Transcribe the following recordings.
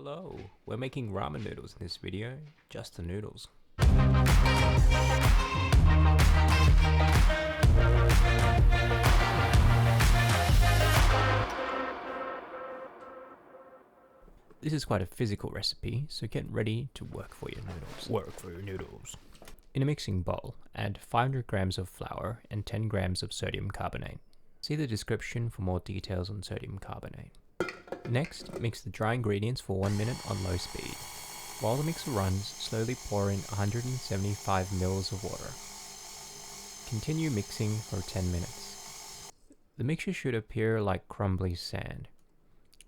Hello, we're making ramen noodles in this video, just the noodles. This is quite a physical recipe, so get ready to work for your noodles. In a mixing bowl, add 500 grams of flour and 10 grams of sodium carbonate. See the description for more details on sodium carbonate. Next, mix the dry ingredients for 1 minute on low speed. While the mixer runs, slowly pour in 175 ml of water. Continue mixing for 10 minutes. The mixture should appear like crumbly sand.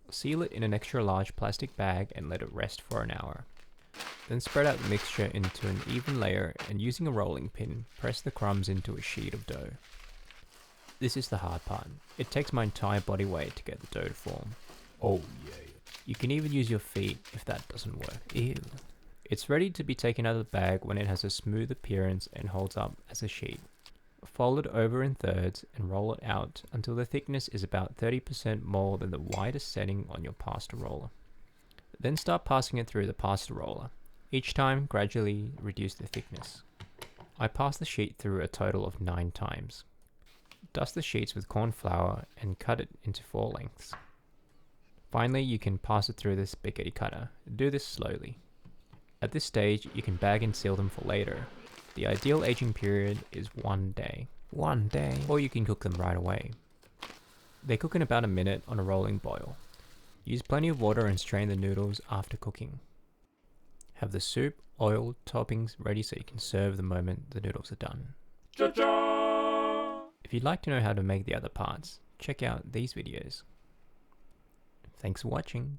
Seal it in an extra large plastic bag and let it rest for an hour. Then spread out the mixture into an even layer and using a rolling pin, press the crumbs into a sheet of dough. This is the hard part. It takes my entire body weight to get the dough to form. Oh yeah. You can even use your feet if that doesn't work. Ew. It's ready to be taken out of the bag when it has a smooth appearance and holds up as a sheet. Fold it over in thirds and roll it out until the thickness is about 30% more than the widest setting on your pasta roller. Then start passing it through the pasta roller. Each time, gradually reduce the thickness. I pass the sheet through a total of 9 times. Dust the sheets with cornflour and cut it into 4 lengths. Finally, you can pass it through the spaghetti cutter. Do this slowly. At this stage, you can bag and seal them for later. The ideal aging period is 1 day. 1 day? Or you can cook them right away. They cook in about a minute on a rolling boil. Use plenty of water and strain the noodles after cooking. Have the soup, oil, toppings ready so you can serve the moment the noodles are done. Cha-cha! If you'd like to know how to make the other parts, check out these videos. Thanks for watching.